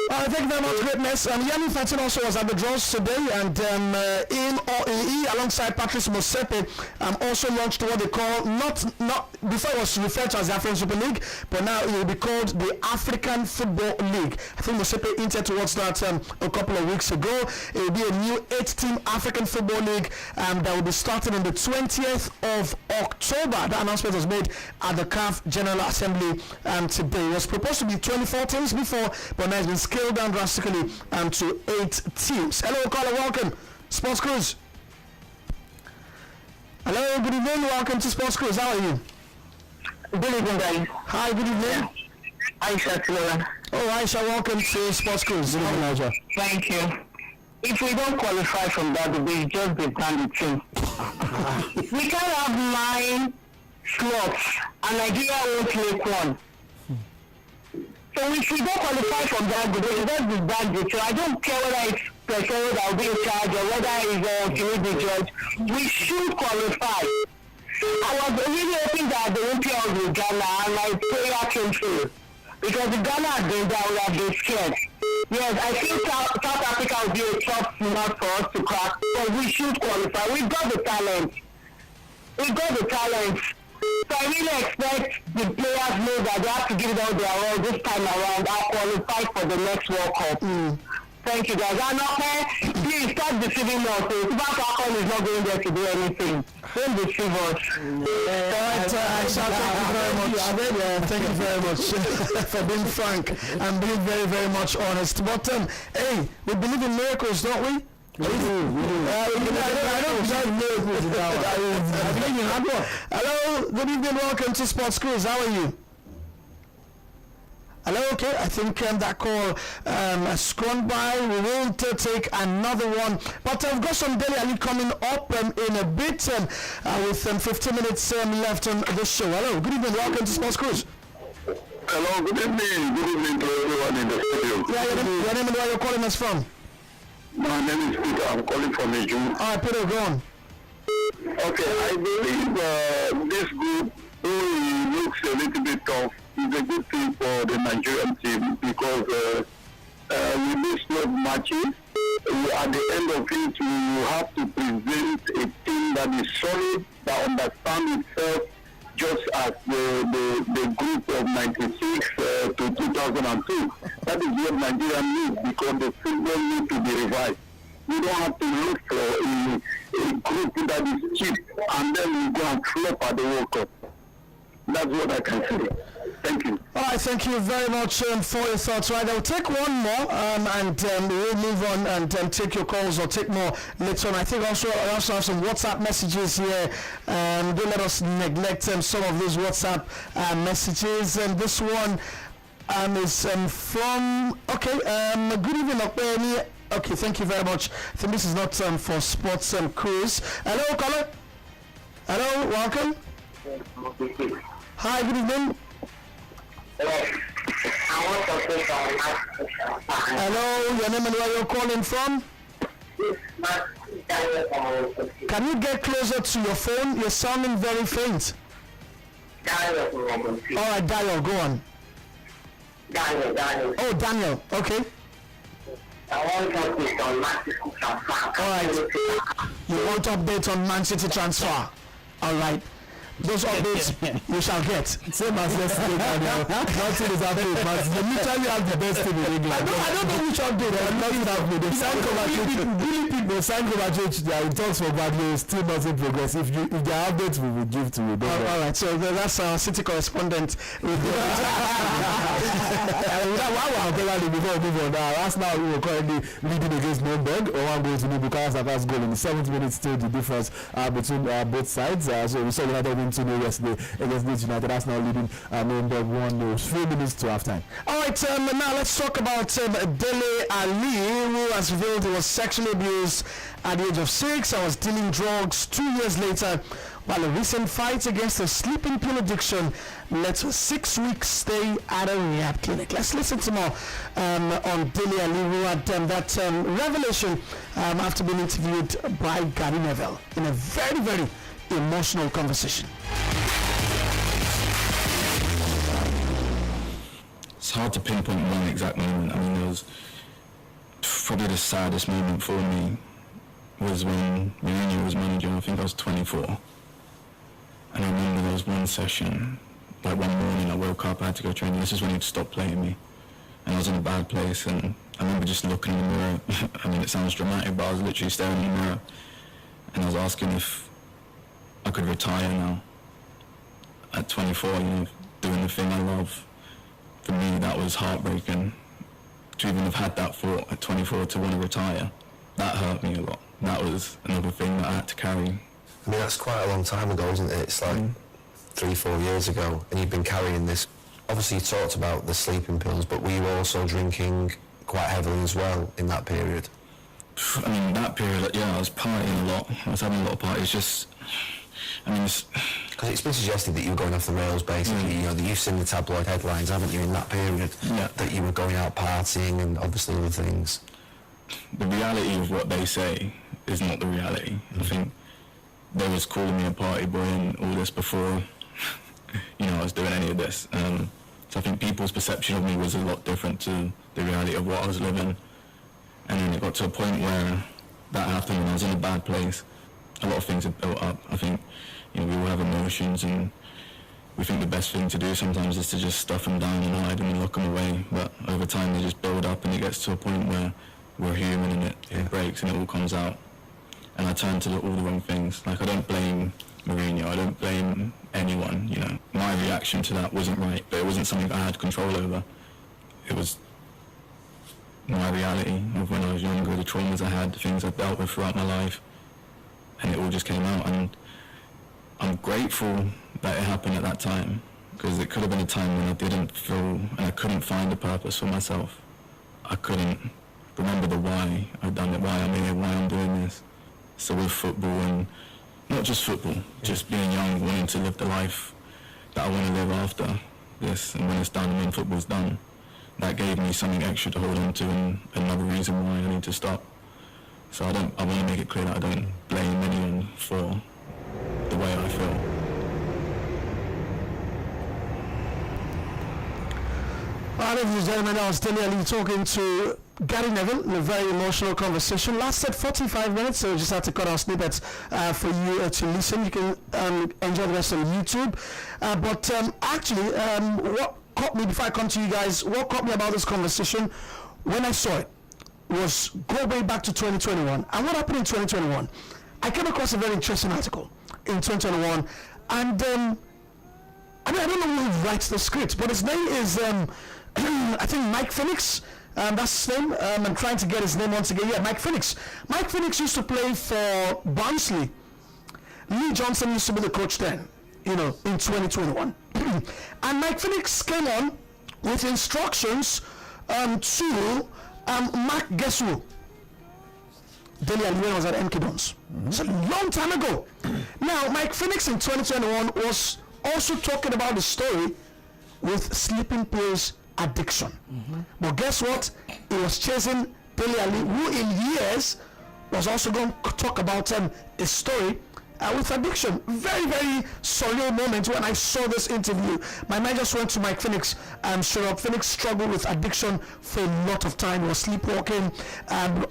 Thank you very much, greatness. Yanni Fatin also was at the draws today, and he alongside Patrice Motsepe also launched what they call not before it was referred to as the African Super League, but now it will be called the African Football League. I think Motsepe hinted towards that a couple of weeks ago. It will be a new 8-team African Football League that will be starting on the 20th of October. The announcement was made at the CAF General Assembly today. It was proposed to be 24 teams before, but now it's been scaled down drastically to 8 teams. Hello, caller, welcome. Sports Cruise. Hello, good evening, welcome to Sports Cruise. How are you? Good evening, guys. Hi, good evening. Aisha Tlora. Oh, Aisha, welcome to Sports Cruise. Good evening, Aisha. Thank you. If we don't qualify from that, we just be the team. We can't have 9 slots, and Nigeria won't make one. So if we don't qualify from that, we just be bad. So I don't care whether it's Pesaro that will be in charge or whether it's Akinyode judge. We should qualify. I was really hoping that they won't play out with Ghana, and my prayer came true. Because if Ghana had been there, we have been scared. Yes, I think South Africa will be a tough nut for us to crack, but we should qualify. We've got the talent. So I really expect the players know that they have to give it all their all this time around and qualify for the next World Cup. Thank you guys. And okay, please stop deceiving us. So Super Falcon is not going there to do anything. Don't deceive us. Thank you very much for being frank and being very, very much honest. But hey, we believe in miracles, don't we? We do. Hello, good evening, welcome to Sports Quiz. How are you? Hello, okay, I think that call has gone by. We will take another one. But I've got some Daily Ali coming up in a bit with 15 minutes left on the show. Hello, good evening, welcome to Sports Quiz. Hello, good evening. Good evening to everyone in the studio. Yeah, your name and where you're calling us from? My name is Peter. I'm calling from Iju. All right, Peter, go on. Okay, I believe this group, though it looks a little bit tough, is a good thing for the Nigerian team because with these 12 matches, at the end of it, you have to present a team that is solid, that understands itself, just as the group of 96 to 2002. That is what Nigeria needs because the football needs to be revived. We don't have to look for a group that is cheap and then we go and flop at the World Cup. That's what I can say. Thank you. All right, thank you very much for your thoughts. Right, I'll take one more and we'll move on and take your calls or take more later on. I think I also have some WhatsApp messages here. Don't let us neglect some of those WhatsApp messages. And this one is from, okay, good evening, Opeyemi. Okay, thank you very much. I think this is not for sports cruise. Hello, caller. Hello, welcome. Hi, good evening. Hello, your name and where you're calling from? Can you get closer to your phone? You're sounding very faint. All right, Daniel, go on. Daniel. Oh, Daniel, okay. I want update on Man City transfer. All right. You want update on Man City transfer? All right. Those updates we shall get. Same as yesterday, Daniel. Nothing is happening. They literally have the best team in England. I don't know which update. Nothing happening. They signed Kovacic. They signed Kovacic. They are in talks for Badly. Still nothing progress. If there are updates, we will give to you. All right. So that's our city correspondent. Before we move on, Arsenal we were currently leading against Nürnberg. One goal to Bukayo Saka's goal in the 7th minute. Still the difference between both sides. So we saw United 2-0 yesterday against Leeds United. That's now leading Nürnberg 1-0. 3 minutes to half time. All right, now let's talk about Dele Ali, who has revealed he was sexually abused at the age of 6 and was dealing drugs 2 years later, while a recent fight against a sleeping pill addiction led to a 6-week stay at a rehab clinic. Let's listen to more on Dele Ali, who had that revelation after being interviewed by Gary Neville in a very, very emotional conversation. It's hard to pinpoint one exact moment. I mean, it was probably the saddest moment for me was when Mourinho was manager. I think I was 24, and I remember there was one session, like one morning I woke up, I had to go training. This is when he'd stopped playing me, and I was in a bad place, and I remember just looking in the mirror. I mean, it sounds dramatic, but I was literally staring in the mirror, and I was asking if I could retire now at 24, doing the thing I love. For me, that was heartbreaking. To even have had that thought at 24 to want to retire, that hurt me a lot. That was another thing that I had to carry. I mean, that's quite a long time ago, isn't it? It's like 3-4 years ago, and you've been carrying this. Obviously, you talked about the sleeping pills, but were you also drinking quite heavily as well in that period? I mean, that period, yeah, I was partying a lot. I was having a lot of parties, just... I mean, because it's been suggested that you were going off the rails, basically. That you've seen the tabloid headlines, haven't you, in that period? Yeah. That you were going out partying and obviously other things. The reality of what they say is not the reality. I think they was calling me a party boy and all this before, I was doing any of this. So I think people's perception of me was a lot different to the reality of what I was living. And then it got to a point where that happened and I was in a bad place. A lot of things had built up. I think, we all have emotions and we think the best thing to do sometimes is to just stuff them down and hide them and lock them away. But over time they just build up and it gets to a point where we're human and it breaks and it all comes out. And I turn to all the wrong things. Like, I don't blame Mourinho, I don't blame anyone, you know. My reaction to that wasn't right, but it wasn't something I had control over. It was my reality of when I was younger, the traumas I had, the things I've dealt with throughout my life, and it all just came out. And I'm grateful that it happened at that time, because it could have been a time when I didn't feel and I couldn't find a purpose for myself. I couldn't remember the why I've done it, why I'm here, why I'm doing this. So with football, and not just football, just being young, wanting to live the life that I want to live after this, and when it's done, when football's done, that gave me something extra to hold on to and another reason why I need to stop. So I want to make it clear that I don't blame anyone for the way I feel. Ladies and gentlemen, I was Daniel talking to Gary Neville in a very emotional conversation. Lasted 45 minutes, so we just had to cut our snippets for you to listen. You can enjoy the rest on YouTube. But actually, what caught me, before I come to you guys, what caught me about this conversation when I saw it was go way back to 2021. And what happened in 2021? I came across a very interesting article in 2021, and I don't know who writes the script, but his name is I think Mike Phoenix. That's his name. I'm trying to get his name once again. Yeah, Mike Phoenix. Mike Phoenix used to play for Barnsley. Lee Johnson used to be the coach then, you know, in 2021. And Mike Phoenix came on with instructions to Mark Guess-who. Dele Alli was at MK Dons. It's a long time ago. Now, Mike Phoenix in 2021 was also talking about the story with sleeping pills addiction. But guess what? He was chasing Dele Alli, who in years was also going to talk about a story with addiction. Very, very surreal moment when I saw this interview. My mind just went to Mike Phoenix. Straight up, Phoenix struggled with addiction for a lot of time. He was sleepwalking,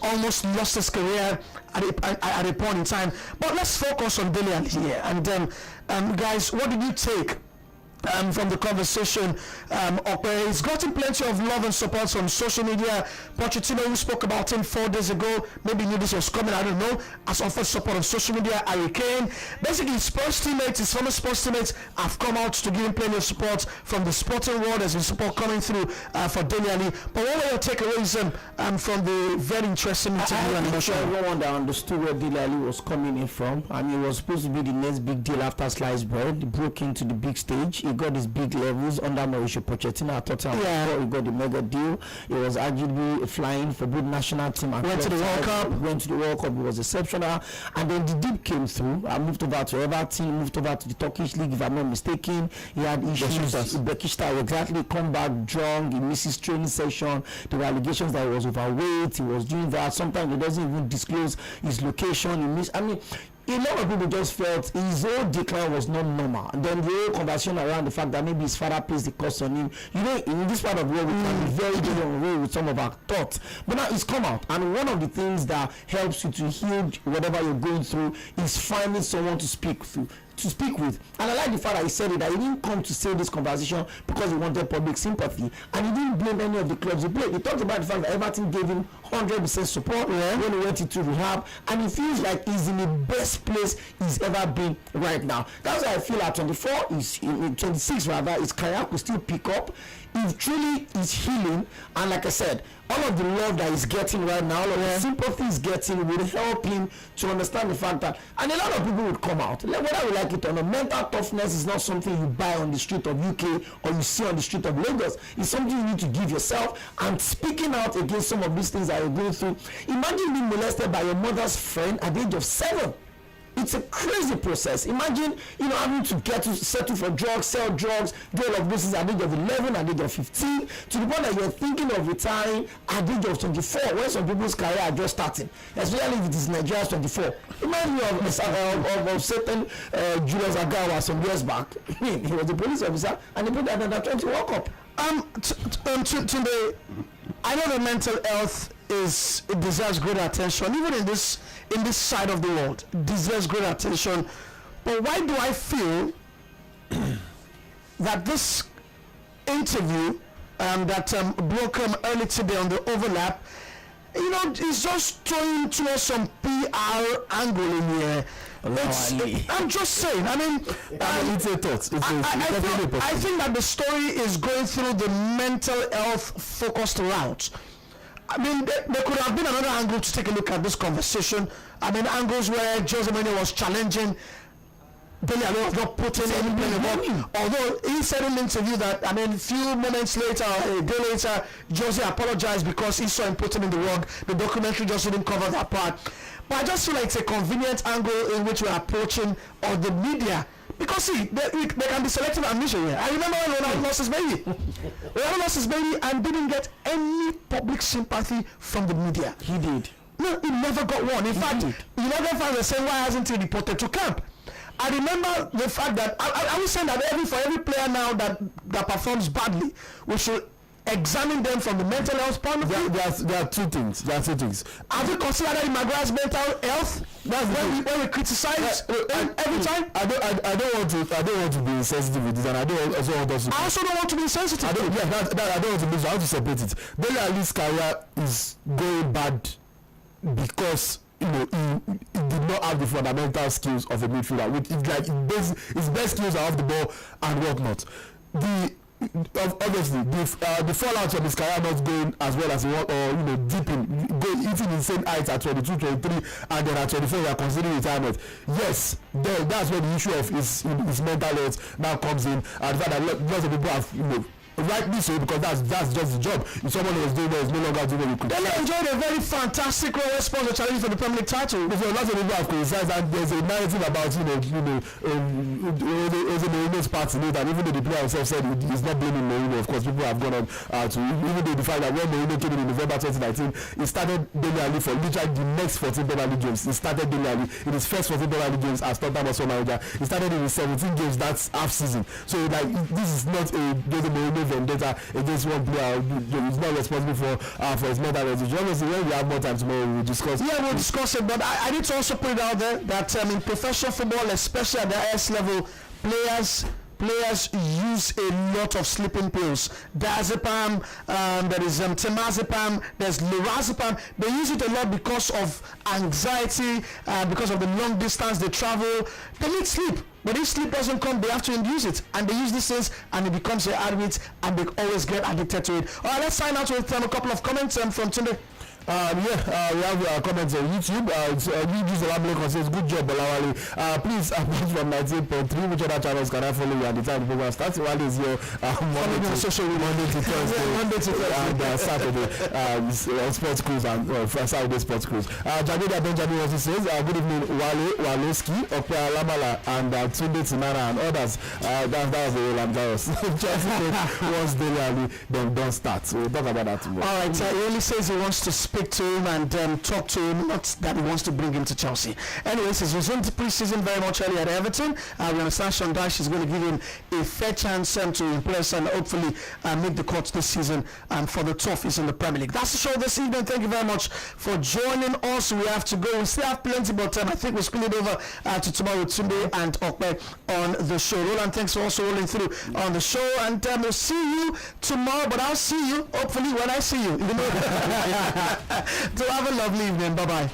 almost lost his career at a point in time. But let's focus on Dele Alli here. And guys, what did you take from the conversation? He's gotten plenty of love and support from social media. Pochettino, who spoke about him 4 days ago, maybe knew this was coming, I don't know, has offered support on social media. Harry Kane, basically his former sports teammates have come out to give him plenty of support from the sporting world. There's been support coming through for Dele Alli. But what were your takeaways from the very interesting interview and emotional? Everyone that understood where Dele Alli was coming in from, and it was supposed to be the next big deal after sliced bread. He broke into the big stage. He got his big levels under Mauricio Pochettino at Tottenham. Before he got the mega deal. He was arguably flying for both national team and went to the World Cup. It was exceptional. And then the dip came through. I moved over to Everton, moved over to the Turkish league, if I'm not mistaken. He had issues. Bekishta exactly come back drunk. He misses training session. There were allegations that he was overweight. He was doing that. Sometimes he doesn't even disclose his location. A lot of people just felt his whole decline was not normal. And then the whole conversation around the fact that maybe his father placed the curse on him. You know, in this part of the world, we can be very good on the way with some of our thoughts. But now it's come out. And one of the things that helps you to heal whatever you're going through is finding someone to speak with. And I like the fact that he said it, that he didn't come to say this conversation because he wanted public sympathy, and he didn't blame any of the clubs he played. He talked about the fact that Everton gave him 100% support when he went into rehab, and he feels like he's in the best place he's ever been right now. That's why I feel at 24, he's in 26 rather, his career could still pick up. He truly is healing, and like I said, all of the love that he's getting right now, all of the sympathy he's getting will help him to understand the fact that, and a lot of people would come out, whether we like it or not, mental toughness is not something you buy on the street of UK or you see on the street of Lagos. It's something you need to give yourself, and speaking out against some of these things that you're going through. Imagine being molested by your mother's friend at the age of 7. It's a crazy process. Imagine, having to get to settle for drugs, sell drugs, do all of this at the age of 11, at the age of 15, to the point that you're thinking of retiring at the age of 24, when some people's career are just starting, especially if it is Nigeria's 24. Remind me of certain Julius Agawa some years back. He was a police officer, and he put that under 20 World Cup. Tunde, I know that mental health it deserves greater attention, even in this side of the world, deserves greater attention. But why do I feel that this interview that broke early today on the overlap, is just throwing to us some PR angle in here. I'm just saying. I mean, it's a thought. I think that the story is going through the mental health focused route. I mean, there could have been another angle to take a look at this conversation. I mean, angles where Jose Mourinho was challenging Dele Alli was not putting anything about. Although he said in the interview that, I mean, a few moments later, a day later, Jose apologized because he saw him putting in the wrong. The documentary just didn't cover that part. But I just feel like it's a convenient angle in which we're approaching on the media. Because see, there can be selective amnesia here. I remember when Ronaldo lost his baby. Ronaldo lost his baby and didn't get any public sympathy from the media. He did. No, he never got one. In fact, United fans were saying, why hasn't he reported to camp? I remember the fact that I was saying that for every player now that performs badly, we should examine them from the mental health point of view. There are two things. Have you considered Maguire's mental health? That's when we criticize every time. I don't want to be insensitive with this, and I don't also want us to. I also don't want to be insensitive. I don't want to be. So I want to separate it. Dele Alli's career is going bad because he did not have the fundamental skills of a midfielder, which is like his best skills are off the ball and whatnot. Obviously the fallout from his career not going as well as he want, or hitting insane heights at 22, 23, and then at 24 we are considering retirement. Yes, that's where the issue of his mental health now comes in, and the fact that lots of people have rightly so, because that's just the job. If someone was doing that is no longer doing it, you could. They enjoyed a very fantastic response to challenge for the Premier League title. So lots of people have criticized, and there's a narrative about Jose Mourinho's part in it, and even though the player himself said he's not blaming Mourinho, of course people have gone on to even though the fact that when Mourinho came in November 2019, he started Dele Alli for literally the next 14 Premier League games. He started Dele Alli in his first 14 Premier League games as Tottenham Hotspur manager. He started in his 17 games, that's half season. So like this is not a Jose Mourinho vendetta against one player. He's not responsible for his mental health. Obviously, when we have more time tomorrow, we'll discuss. Yeah, we'll discuss it. But I need to also put it out there that in professional football, especially at the highest level, players use a lot of sleeping pills. Diazepam, there is temazepam, there's lorazepam. They use it a lot because of anxiety, because of the long distance they travel. They need sleep. But if sleep doesn't come, they have to induce it, and they use these things, and it becomes a habit, and they always get addicted to it. All right, let's sign out with a couple of comments from Tunde. We have comments on YouTube. Olawale says, good job, Olawale. Please, apart from 98.3, which other channels can I follow you at the time the program starts? One is here Monday to Thursday, and Saturday on Sports Cruise and Saturday Sports Cruise. Jageda Benjamin also says, good evening, Waleski, Opeyemi, and Tunde Tinara and others. That was the Roland Garros. Just once Dele Alli, then don't start. So we'll talk about that tomorrow. All right, he only says he wants to speak to him and talk to him, not that he wants to bring him to Chelsea. Anyways, he's resumed pre-season very much early at Everton. We understand Sean Dyche is going to give him a fair chance to impress and hopefully make the cut this season for the Toffees in the Premier League. That's the show this evening. Thank you very much for joining us. We have to go. We still have plenty, but I think we'll spill it over to tomorrow with Tunde and Opey on the show. Roland, thanks for also rolling through on the show, and we'll see you tomorrow, but I'll see you hopefully when I see you. To have a lovely evening. Bye-bye.